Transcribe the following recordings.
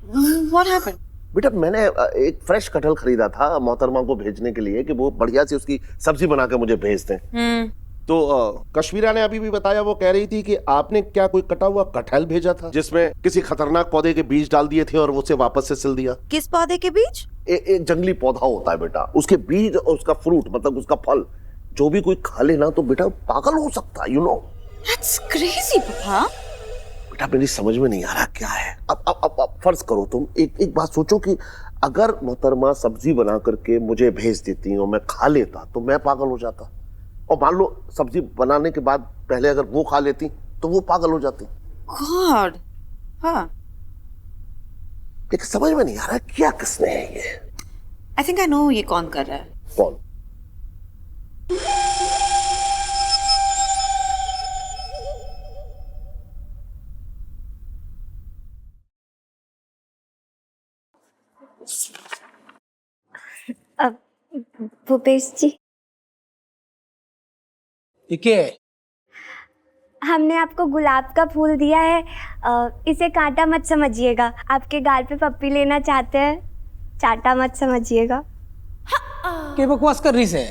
What happened? बेटा मैंने एक फ्रेश कटहल खरीदा था मोहतरमा को भेजने के लिए कि वो बढ़िया सी उसकी सब्जी बना के मुझे भेज दें। तो कश्मीरा ने अभी भी बताया, वो कह रही थी कि आपने क्या कोई कटा हुआ कटहल भेजा था जिसमें किसी खतरनाक पौधे के बीज डाल दिए थे और उसे वापस से सिल दिया। किस पौधे के बीज? एक जंगली पौधा होता है बेटा, उसके बीज और उसका फ्रूट मतलब उसका फल जो भी कोई खा ले ना तो बेटा पागल हो सकता है, यू नो। That's crazy, पापा। बेटा मेरी समझ में नहीं आ रहा क्या है। अब फर्ज करो तुम एक बात सोचो कि अगर मोहतरमा सब्जी बना करके मुझे भेज देती और मैं खा लेता तो मैं पागल हो जाता, और मान लो सब्जी बनाने के बाद पहले अगर वो खा लेती तो वो पागल हो जाती। गॉड। हाँ। लेकिन समझ में नहीं आ रहा क्या किसने है ये। I think I know ये कौन कर रहा है। कौन? अब भूपेश जी, ये क्या है? हमने आपको गुलाब का फूल दिया है, इसे कांटा मत समझिएगा। आपके गाल पे पप्पी लेना चाहते हैं, चाटा मत समझिएगा। क्या बकवास कर रही है?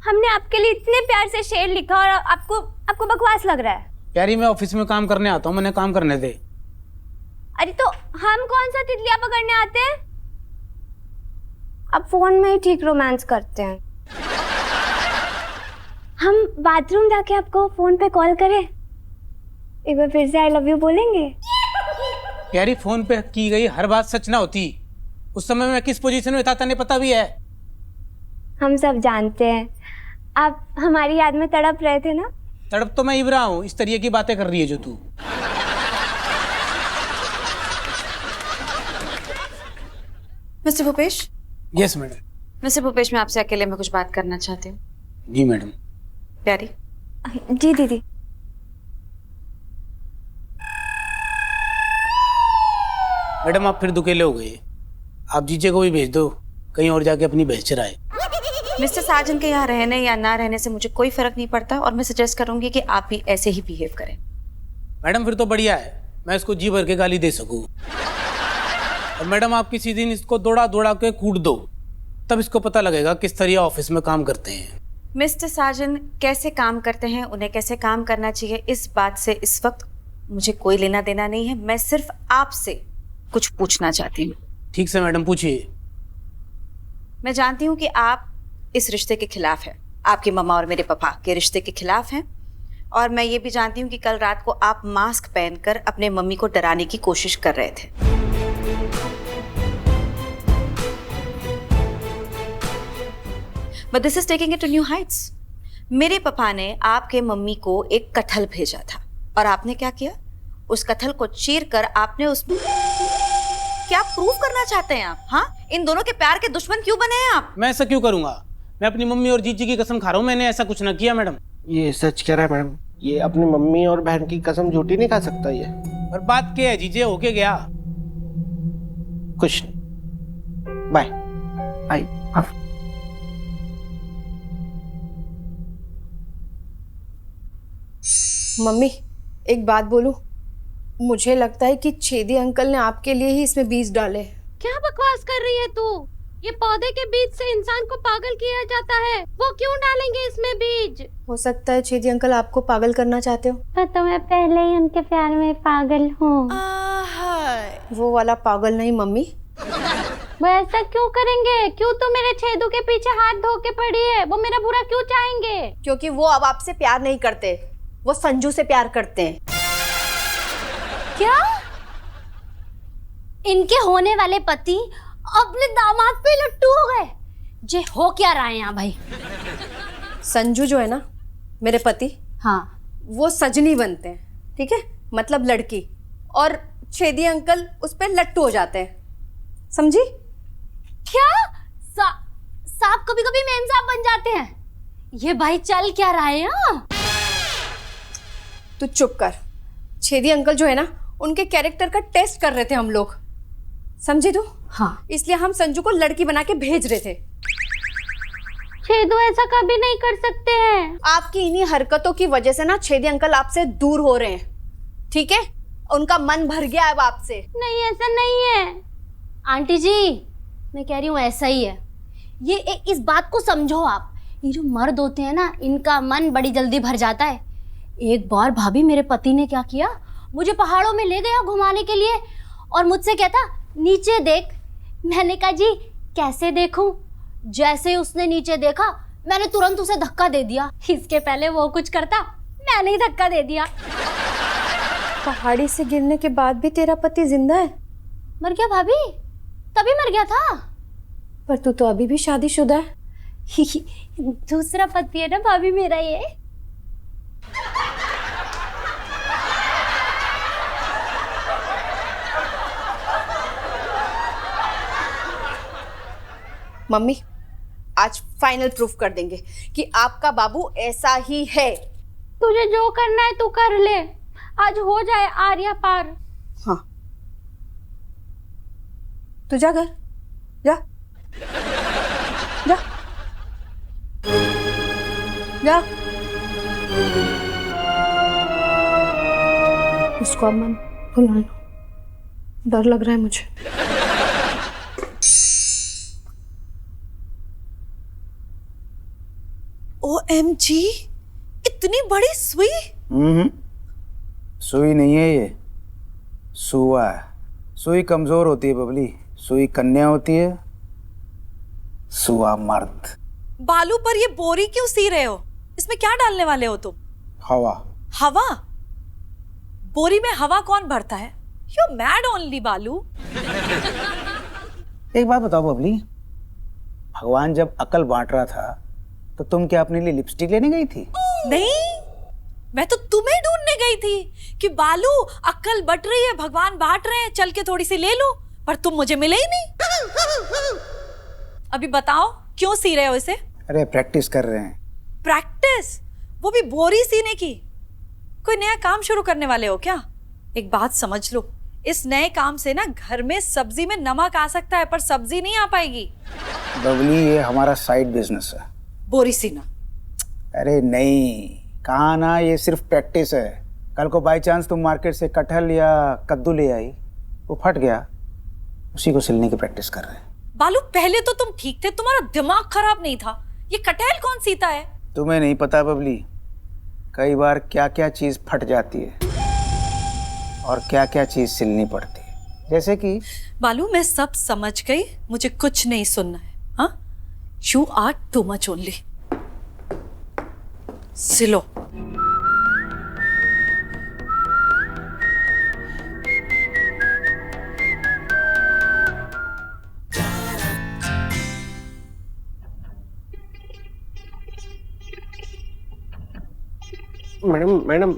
हमने आपके लिए इतने प्यार से शेर लिखा और आपको बकवास लग रहा है। प्यारी, मैं ऑफिस में काम करने आता हूँ, मैंने काम करने दे। अरे तो हम कौन सा तितलियां पकड़ने आते हैं? अब फोन में ही ठीक रोमांस करते हैं। हम बाथरूम जाके आपको फोन पे कॉल करें, एक बार फिर से आई लव यू बोलेंगे? प्यारी, फोन पे की गई हर बात सच ना होती। उस समय मैं किस पोजीशन में था तने पता भी है। हम सब जानते हैं, आप हमारी याद में तड़प रहे थे ना। तड़प तो मैं इबरा हूँ, इस तरीके की बातें कर रही है जो तू। Mister Bhupesh. Yes madam. Mister Bhupesh, मैं आपसे अकेले में कुछ बात करना चाहती हूँ। जी मैडम। प्यारी। जी दीदी। मैडम आप फिर दुकेले हो गए, आप जीजे को भी भेज दो, कहीं और जाके अपनी भैंस चराए। मिस्टर साजन के यहाँ रहने या ना रहने से मुझे कोई फर्क नहीं पड़ता, और मैं सजेस्ट करूंगी कि आप भी ऐसे ही बिहेव करें। मैडम फिर तो बढ़िया है, मैं इसको जी भर के गाली दे सकूं। और मैडम आप किसी दिन इसको दौड़ा दौड़ा के कूट दो, तब इसको पता लगेगा किस तरह ऑफिस में काम करते हैं। मिस्टर साजन कैसे काम करते हैं, उन्हें कैसे काम करना चाहिए, इस बात से इस वक्त मुझे कोई लेना देना नहीं है। मैं सिर्फ आपसे कुछ पूछना चाहती हूँ। ठीक से मैडम पूछिए। मैं जानती हूँ कि आप इस रिश्ते के खिलाफ हैं, आपकी मम्मा और मेरे पापा के रिश्ते के खिलाफ हैं, और मैं ये भी जानती हूँ कि कल रात को आप मास्क पहनकर अपने मम्मी को डराने की कोशिश कर रहे थे। But this is taking it to new heights. मेरे पापा ने आपके मम्मी को एक कटहल भेजा था, और आपने क्या किया? उस कटहल को चीर कर आपने उसमें क्या प्रूव करना चाहते हैं आप? हाँ, इन दोनों के प्यार के दुश्मन क्यों बने हैं आप? मैं ऐसा क्यों करूंगा? मैं अपनी मम्मी और जीजी की कसम खा रहा हूँ, मैंने ऐसा कुछ ना किया मैडम। ये सच कह रहा है मैडम, ये अपनी मम्मी और बहन की कसम झूठी नहीं खा सकता ये। पर बात क्या है जीजे, होके गया कुछ नहीं। बाय। आई मम्मी, एक बात बोलूं? मुझे लगता है कि छेदी अंकल ने आपके लिए ही इसमें बीज डाले। क्या बकवास कर रही है तू? ये पौधे के बीज से इंसान को पागल किया जाता है, वो क्यों डालेंगे इसमें बीज? हो सकता है छेदी अंकल आपको पागल करना चाहते हो। पर तो मैं पहले ही उनके प्यार में पागल हूँ। वो वाला पागल नहीं मम्मी। वो ऐसा क्यों करेंगे? क्यों तो मेरे छेदू के पीछे हाथ धो के पड़ी है? वो मेरा बुरा क्यों चाहेंगे? क्योंकि वो अब आपसे प्यार नहीं करते, वो संजू से प्यार करते हैं। क्या? इनके होने वाले पति अपने दामाद पे लट्टू हो गए? जे हो क्या रहा है यहाँ भाई? संजू जो है ना मेरे पति, हाँ, वो सजनी बनते हैं, ठीक है, मतलब लड़की, और छेदी अंकल उस पे लट्टू हो जाते हैं, समझी? क्या? सांप कभी कभी मेम साहब बन जाते हैं? ये भाई चल क्या रहा है यहाँ? तू चुप कर। छेदी अंकल जो है ना, उनके कैरेक्टर का टेस्ट कर रहे थे हम लोग, समझी तू? हाँ, इसलिए हम संजू को लड़की बना के भेज रहे थे। छेदू ऐसा कभी नहीं कर सकते हैं। आपकी इन्हीं हरकतों की वजह से ना छेदी अंकल आपसे दूर हो रहे हैं, ठीक है? उनका मन भर गया अब आपसे। नहीं ऐसा नहीं है आंटी जी, मैं कह रही हूँ ऐसा ही है। इस बात को समझो आप, ये जो मर्द होते हैं ना, इनका मन बड़ी जल्दी भर जाता है। एक बार भाभी मेरे पति ने क्या किया, मुझे पहाड़ों में ले गया घुमाने के लिए और मुझसे कहता नीचे देख। मैंने कहा जी कैसे देखूं? जैसे ही उसने नीचे देखा मैंने तुरंत उसे धक्का दे दिया। इसके पहले वो कुछ करता, मैंने ही धक्का दे दिया। पहाड़ी से गिरने के बाद भी तेरा पति जिंदा है? मर गया भाभी, तभी मर गया था। पर तू तो अभी भी शादीशुदा है। दूसरा पति है ना भाभी मेरा ये। मम्मी आज फाइनल प्रूफ कर देंगे कि आपका बाबू ऐसा ही है। तुझे जो करना है तू कर ले, आज हो जाए आर्या पार। हाँ तू जा घर जा जा जा। उसको अब मन बुला लो, डर लग रहा है मुझे। OMG, इतनी बड़ी सुई? सुई नहीं है ये, सुआ है। सुई कमजोर होती है बबली, सुई कन्या होती है, सुआ मर्द। बालू पर ये बोरी क्यों सी रहे हो? इसमें क्या डालने वाले हो तुम? हवा। हवा? बोरी में हवा कौन भरता है? यू मैड ओनली बालू। एक बात बताओ बबली, भगवान जब अकल बांट रहा था तो तुम क्या अपने लिए लिपस्टिक लेने गई थी? नहीं, मैं तो तुम्हें ढूंढने गई थी कि बालू अक्ल बट रही है, भगवान बांट रहे हैं, चल के थोड़ी सी ले लो, पर तुम मुझे मिले ही नहीं। अभी बताओ क्यों सी रहे हो इसे? अरे प्रैक्टिस कर रहे हैं। प्रैक्टिस? वो भी बोरी सीने की? कोई नया काम शुरू करने वाले हो क्या? एक बात समझ लो, इस नए काम से ना घर में सब्जी में नमक आ सकता है पर सब्जी नहीं आ पाएगी। बबली ये हमारा साइड बिजनेस है। बोरी सीना? अरे नहीं, कहा ना, ये सिर्फ प्रैक्टिस है। कल को बाई चांस तुम मार्केट से कटहल या कद्दू ले आई, वो फट गया, उसी को सिलने की प्रैक्टिस कर रहे हैं। बालू पहले तो तुम ठीक थे, तुम्हारा दिमाग खराब नहीं था। ये कटहल कौन सीता है? तुम्हें नहीं पता बबली, कई बार क्या क्या चीज फट जाती है और क्या क्या चीज सिलनी पड़ती है, जैसे कि। बालू मैं सब समझ गई, मुझे कुछ नहीं सुनना है। हाँ, you are too much only. सिलो। मैडम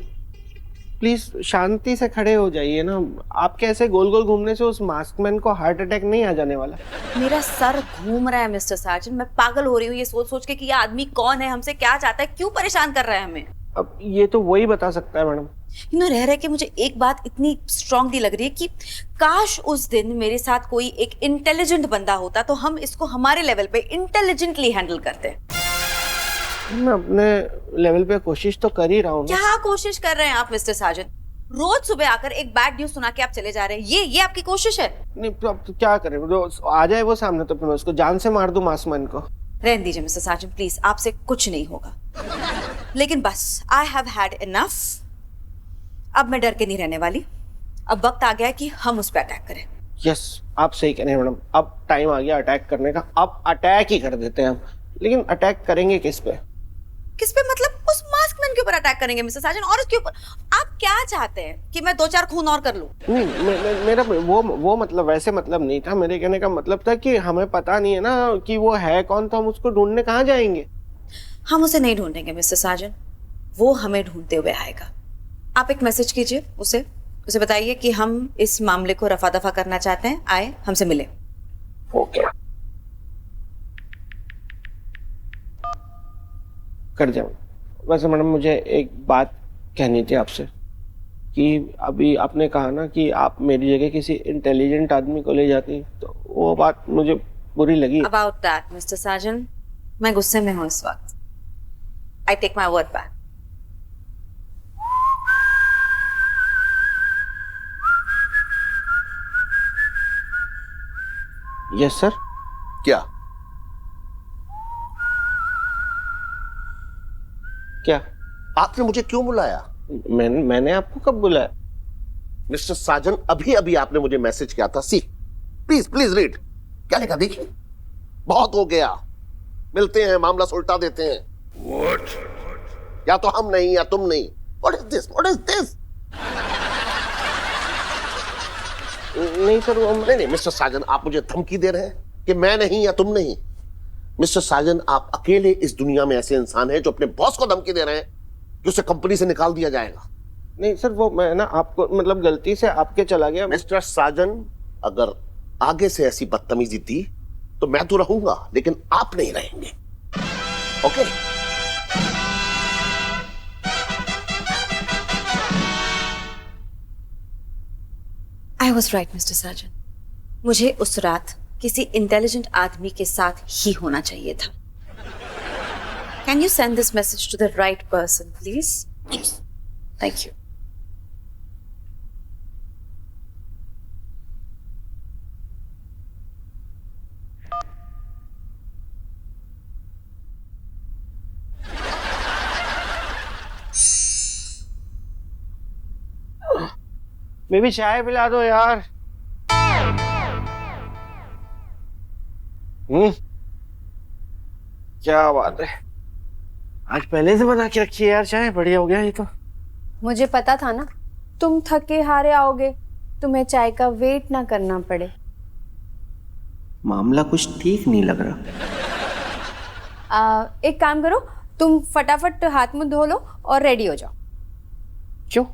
प्लीज शांति से खड़े हो जाइए ना। आप कैसे गोल गोल घूमने से उस मास्कमैन को हार्ट अटैक नहीं आ जाने वाला? मेरा सर घूम रहा है मिस्टर सार्जन, मैं पागल हो रही हूँ ये सोच सोच के कि ये आदमी कौन है, हमसे क्या चाहता है, क्यों परेशान कर रहा है हमें। अब ये तो वही बता सकता है मैडम। रह रहे कि मुझे एक बात इतनी स्ट्रांगली लग रही है कि काश उस दिन मेरे साथ कोई एक इंटेलिजेंट बंदा होता तो हम इसको हमारे लेवल पे इंटेलिजेंटली हैंडल करते। मैं अपने लेवल पे कोशिश तो कर ही रहा हूँ। क्या कोशिश कर रहे हैं आप मिस्टर सार्जन? रोज सुबह आकर एक बैड न्यूज सुना के आप चले जा रहे हैं, ये आपकी कोशिश है? नहीं तो अब क्या करें, आ जाए वो सामने तो मैं उसको जान से मार दूं मास्कमैन को। रहने दीजिए मिस्टर सार्जन प्लीज, आपसे कुछ नहीं होगा। लेकिन बस आई हैव हैड इनफ, अब मैं डर के नहीं रहने वाली। अब वक्त आ गया है कि हम उस पर अटैक करें। यस, आप सही कह रहे हैं मैडम, अब टाइम आ गया अटैक करने का। अब अटैक ही कर देते हैं हम, लेकिन अटैक करेंगे किस पे? किस पे मतलब? उस मास्कमैन के ऊपर अटैक करेंगे मिस्टर सार्जन, और उसके ऊपर। आप क्या चाहते हैं कि मैं 2-4 खून और कर लूं? नहीं, मेरा वो मतलब वैसे मतलब नहीं था। मेरे कहने का मतलब था कि हमें पता नहीं है ना कि वो है कौन, तो हम उसको ढूंढने कहाँ जाएंगे? हम उसे नहीं ढूंढेंगे मिस्टर सार्जन, वो हमें ढूंढते हुए आएगा। आप एक मैसेज कीजिए उसे बताइए कि हम इस मामले को रफा दफा करना चाहते हैं, आए हमसे मिले। ओके, कर जाऊँ। वैसे मैडम मुझे एक बात कहनी थी आपसे कि अभी आपने कहा ना कि आप मेरी जगह किसी इंटेलिजेंट आदमी को ले जाती, तो वो बात मुझे बुरी लगी। अबाउट दैट मिस्टर सार्जन, मैं गुस्से में हूँ इस वक्त। I take my word back. Yes sir. क्या? क्या? आपने मुझे क्यों बुलाया? मैंने आपको कब बुलाया? मिस्टर साजन, अभी अभी आपने मुझे मैसेज किया था। सी, प्लीज प्लीज रीड। क्या लिखा देखिए। बहुत हो गया, मिलते हैं, मामला सुलटा देते हैं। What? या तो हम नहीं या तुम नहीं। What is this? What is this? नहीं सर, वो नहीं मिस्टर साजन, आप मुझे धमकी दे रहे हैं कि मैं नहीं या तुम नहीं। मिस्टर साजन, आप अकेले इस दुनिया में ऐसे इंसान हैं जो अपने बॉस को धमकी दे रहे हैं कि उसे कंपनी से निकाल दिया जाएगा। नहीं सर, वो मैं ना आपको मतलब गलती से आपके चला गया। मिस्टर साजन, अगर आगे से ऐसी बदतमीजी दी तो मैं तो रहूंगा, लेकिन आप नहीं रहेंगे। Okay? I was right mister Sajan, मुझे उस रात किसी इंटेलिजेंट आदमी के साथ ही होना चाहिए था। Can you send this message to the right person please? Thank you. Baby चाय पिला दो यार। क्या बात है, आज पहले से बना के रखी है यार चाय। बढ़िया हो गया ये तो। मुझे पता था ना तुम थके हारे आओगे, तुम्हें चाय का वेट ना करना पड़े। मामला कुछ ठीक नहीं लग रहा। एक काम करो, तुम फटाफट हाथ मुंह धो लो और रेडी हो जाओ। क्यों,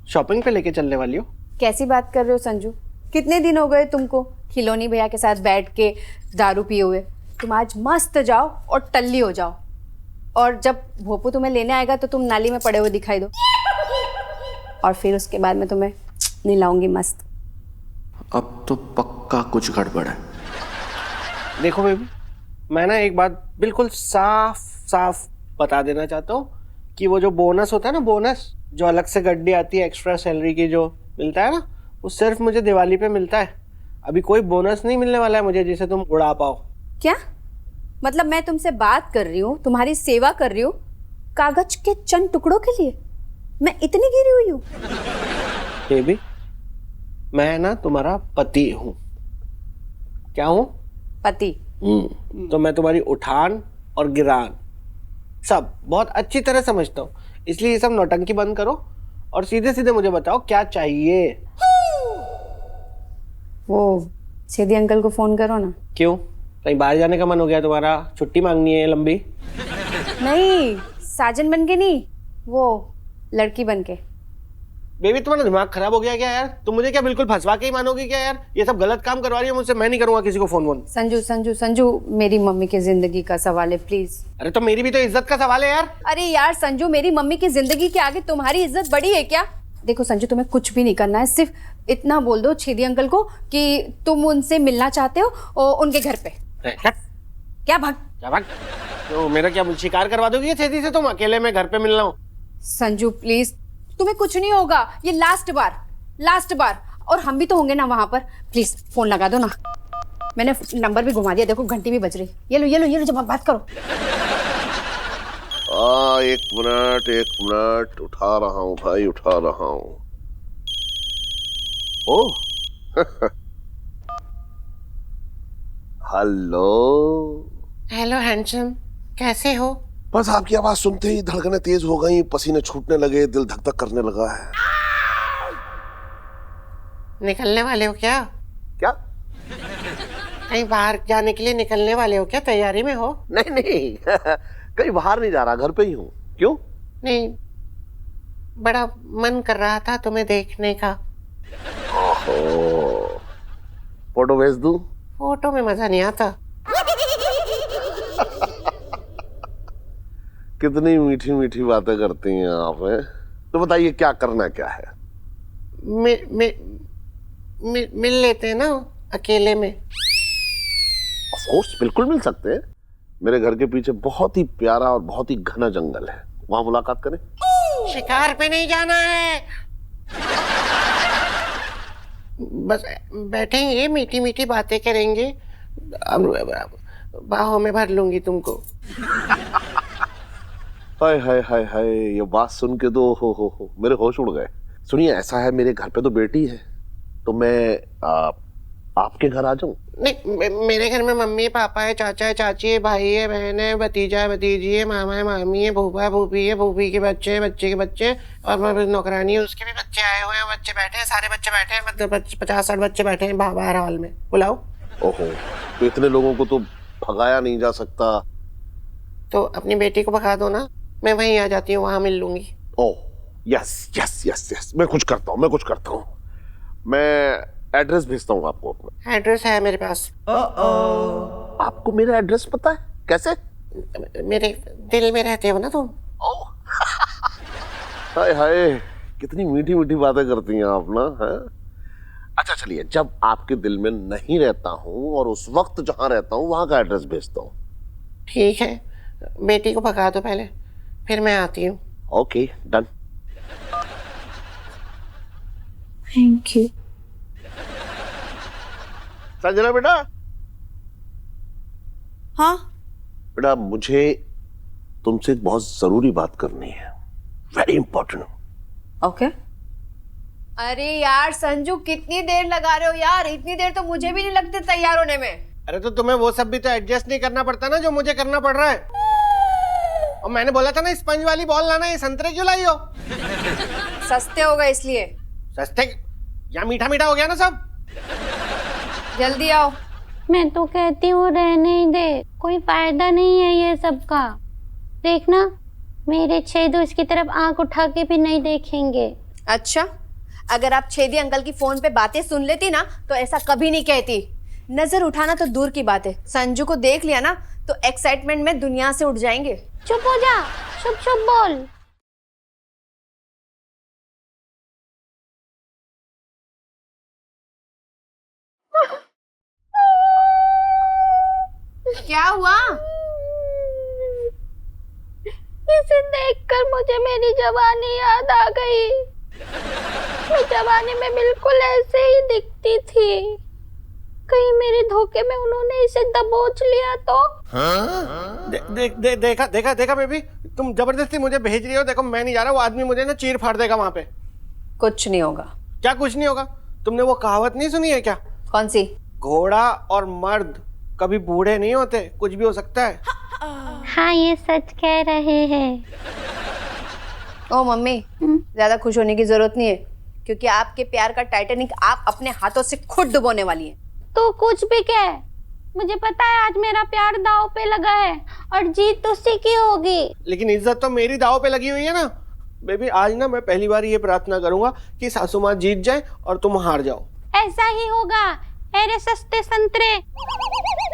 शॉपिंग पे लेके चलने वाली हो? कैसी बात कर रहे हो संजू? कितने दिन हो गए तुमको खिलौनी भैया के साथ बैठ के दारू पिए हुए। तुम आज मस्त जाओ और टल्ली हो जाओ, और जब भोपू तुम्हें लेने आएगा तो तुम नाली में पड़े हुए दिखाई दो, और फिर उसके बाद मैं तुम्हें नहलाऊंगी मस्त। अब तो पक्का कुछ गड़बड़ है। देखो बेबी, मैं ना एक बात बिल्कुल साफ साफ बता देना चाहता हूँ कि वो जो बोनस होता है ना, बोनस जो अलग से गड्डी आती है एक्स्ट्रा सैलरी की जो मिलता है ना, वो सिर्फ मुझे दिवाली पे मिलता है। अभी कोई बोनस नहीं मिलने वाला है मुझे जिसे तुम उड़ा पाओ। क्या मतलब? मैं तुमसे बात कर रही हूँ, तुम्हारी सेवा कर रही हूँ, कागज के चंद टुकड़ों के लिए मैं इतनी गिरी हुई हूँ? बेबी, मैं ना तुम्हारा पति हूँ। क्या हूँ? पति। तो मैं तुम्हारी उठान और गिरान सब बहुत अच्छी तरह समझता हूँ, इसलिए ये सब नौटंकी बंद करो और सीधे सीधे मुझे बताओ क्या चाहिए। वो सीधी अंकल को फोन करो ना। क्यों, कहीं बाहर जाने का मन हो गया तुम्हारा? छुट्टी मांगनी है लंबी? नहीं, साजन बन के नहीं, वो लड़की बन के। बेबी तुम्हारा दिमाग खराब हो गया क्या यार? तुम मुझे क्या बिल्कुल फंसवा के ही मानोगी क्या यार? ये सब गलत काम करवा रही है मुझसे। मैं नहीं करूंगा किसी को फोन वोन। संजू संजू संजू, मेरी मम्मी की जिंदगी का सवाल है, प्लीज। अरे तो मेरी भी तो इज्जत का सवाल है यार। अरे यार संजू, मेरी मम्मी की जिंदगी के आगे तुम्हारी इज्जत बड़ी है क्या? देखो संजू, तुम्हें कुछ भी नहीं करना है, सिर्फ इतना बोल दो छेदी अंकल को कि तुम उनसे मिलना चाहते हो और उनके घर पे। क्या भाग? क्या भाग? तो मेरा क्या शिकार करवा दोगी छेदी से? तुम अकेले में घर पे मिलना हो? संजू प्लीज, तुम्हें कुछ नहीं होगा, ये लास्ट बार, और हम भी तो होंगे ना वहां पर। प्लीज फोन लगा दो ना। मैंने नंबर भी घुमा दिया, देखो घंटी भी बज रही। ये लो जब बात करो। एक मिनट, उठा रहा हूँ भाई, उठा रहा हूँ। ओह हेलो हैंडसम, कैसे हो? बस आपकी आवाज सुनते ही धड़कनें तेज हो गई, पसीने छूटने लगे, दिल धक धक करने लगा है। निकलने वाले हो क्या? क्या? कहीं बाहर जाने के लिए निकलने वाले हो क्या? तैयारी में हो? नहीं कहीं बाहर नहीं जा रहा, घर पे ही हूँ। क्यों? नहीं, बड़ा मन कर रहा था तुम्हें देखने का। फोटो भेज दूं? फोटो में मजा नहीं आता। कितनी मीठी मीठी बातें करती हैं आप, हैं? तो बताइए क्या करना क्या है? मिल लेते हैं ना अकेले में? ऑफ कोर्स, बिल्कुल मिल सकते हैं। मेरे घर के पीछे बहुत ही प्यारा और बहुत ही घना जंगल है, वहां मुलाकात करें। शिकार पे नहीं जाना है, बस बैठेंगे, मीठी मीठी बातें करेंगे बाहों में भर लूंगी तुमको। हाय हाय हाय हाय, ये बात सुन के तो हो मेरे होश उड़ गए। सुनिए, ऐसा है, मेरे घर पे तो बेटी है, तो मैं आपके घर आ जाऊं? नहीं, मेरे घर में मम्मी पापा है, चाचा है, चाची है, भाई है, बहन है, भतीजा है, भतीजी है, मामा है, मामी है, फूफा है, फूफी है, फूफी के बच्चे, बच्चे के बच्चे, और नौकरानी है, उसके भी बच्चे आए हुए हैं, बच्चे बैठे हैं, सारे बच्चे बैठे हैं, मतलब 50-60 बच्चे बैठे हैं बाहर हॉल में। बुलाओ। ओहो, तो इतने लोगों को तो भगाया नहीं जा सकता। तो अपनी बेटी को भगा दो ना, मैं वहीं आ जाती हूँ, वहां मिल लूंगी। Oh yes yes yes yes, मैं कुछ करता हूँ, मैं एड्रेस भेजता हूँ आपको अपना। एड्रेस है मेरे पास। आपको मेरा एड्रेस पता है? कैसे? मेरे दिल में रहते हो ना तुम। ओह हाय हाय, कितनी मीठी मीठी बातें करती हैं आप ना, हैं? अच्छा चलिए, जब आपके दिल में नहीं रहता हूँ और उस वक्त जहाँ रहता हूँ वहाँ का एड्रेस भेजता हूँ। ठीक है, बेटी को भगा दो पहले, फिर मैं आती हूँ। Okay, done. Thank you. Sanjana बेटा, हाँ बेटा मुझे तुमसे एक बहुत जरूरी बात करनी है, वेरी इंपॉर्टेंट। ओके। अरे यार संजू, कितनी देर लगा रहे हो यार? इतनी देर तो मुझे भी नहीं लगती तैयार होने में। अरे तो तुम्हें वो सब भी तो एडजस्ट नहीं करना पड़ता ना जो मुझे करना पड़ रहा है। और मैंने बोला था ना स्पंज वाली बॉल लाना, ये संतरे क्यों लाई हो? सस्ते हो गए इसलिए। सस्ते या मीठा मीठा हो गया ना सब? जल्दी आओ। मैं तो कहती हूँ रहने ही दे, कोई फायदा नहीं है ये सब का। देखना, मेरे छेदू इसकी तरफ आंख उठा के भी नहीं देखेंगे। अच्छा, अगर आप छेदी अंकल की फोन पे बातें सुन लेती ना तो ऐसा कभी नहीं कहती। नजर उठाना तो दूर की बात है, संजू को देख लिया ना तो एक्साइटमेंट में दुनिया से उठ जाएंगे। चुप हो जा, चुप चुप बोल। क्या हुआ? इसे देखकर मुझे मेरी जवानी याद आ गई। मैं जवानी में बिल्कुल ऐसे ही दिखती थी। कहीं मेरे धोखे में उन्होंने इसे दबोच लिया तो? देखा बेबी, तुम जबरदस्ती मुझे भेज रही हो। देखो मैं नहीं जा रहा, वो आदमी मुझे ना चीर फाड़ देगा वहां पे। कुछ नहीं होगा। क्या कुछ नहीं होगा? तुमने वो कहावत नहीं सुनी है क्या? कौन सी? घोड़ा और मर्द कभी बूढ़े नहीं होते, कुछ भी हो सकता है। हाँ, ये सच कह रहे हैं। ओ मम्मी, ज्यादा खुश होने की जरूरत नहीं है, क्योंकि आपके प्यार का टाइटैनिक आप अपने हाथों से खुद डुबोने वाली है। तो कुछ भी कह, मुझे पता है आज मेरा प्यार दाव पे लगा है और जीत उसी की होगी। लेकिन इज्जत तो मेरी दाव पे लगी हुई है ना बेबी। आज ना मैं पहली बार ये प्रार्थना करूंगा कि सासू माँ जीत जाए और तुम हार जाओ। ऐसा ही होगा। अरे सस्ते संतरे,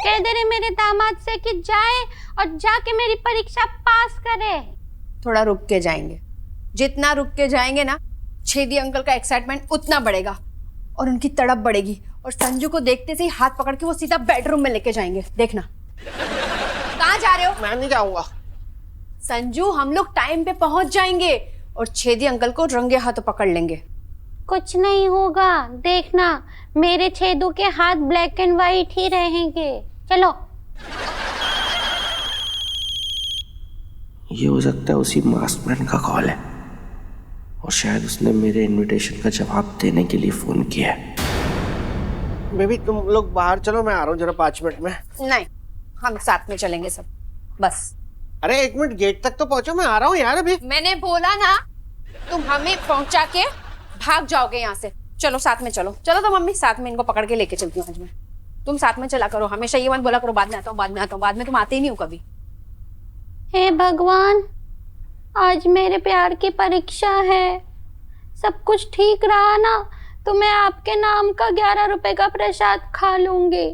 कह दे रहे मेरे दामाद से कि जाए और जाके मेरी परीक्षा पास करे। थोड़ा रुक के जाएंगे, जितना रुक के जाएंगे ना छेदी अंकल का एक्साइटमेंट उतना बढ़ेगा और उनकी तड़प बढ़ेगी, और संजू को देखते से ही हाथ पकड़ के वो सीधा बेडरूम में लेके जाएंगे। देखना। कहाँ जा रहे हो? मैं नहीं जाऊंगा। संजू, हम लोग टाइम पे पहुंच जाएंगे और छेदी अंकल को रंगे हाथों पकड़ लेंगे। कुछ नहीं होगा, देखना, मेरे छेदू के हाथ ब्लैक एंड व्हाइट ही रहेंगे। चलो। ये हो सकता है उसी मास्कमैन का कॉल है, और शायद उसने मेरे इनविटेशन का जवाब देने के लिए फोन किया है। बेबी तुम लोग बाहर चलो, मैं आ रहा हूँ जरा 5 मिनट में। नहीं, हम साथ में चलेंगे सब, बस। अरे 1 मिनट, गेट तक तो पहुंचो, मैं आ रहा हूँ यार अभी। मैंने बोला ना, तुम हमें पहुंचा के भाग जाओगे यहाँ से। चलो साथ में चलो। चलो तो मम्मी, साथ में इनको पकड़ के लेके चलती हूँ आज मैं। तुम साथ में चला करो, हमेशा ये मत बोला करो बाद में आता हूँ, बाद में आता हूँ। बाद में तुम आते ही नहीं हो कभी। हे भगवान, आज मेरे प्यार की परीक्षा है। सब कुछ ठीक रहा ना तो मैं आपके नाम का 11 रुपए का प्रसाद खा लूंगी।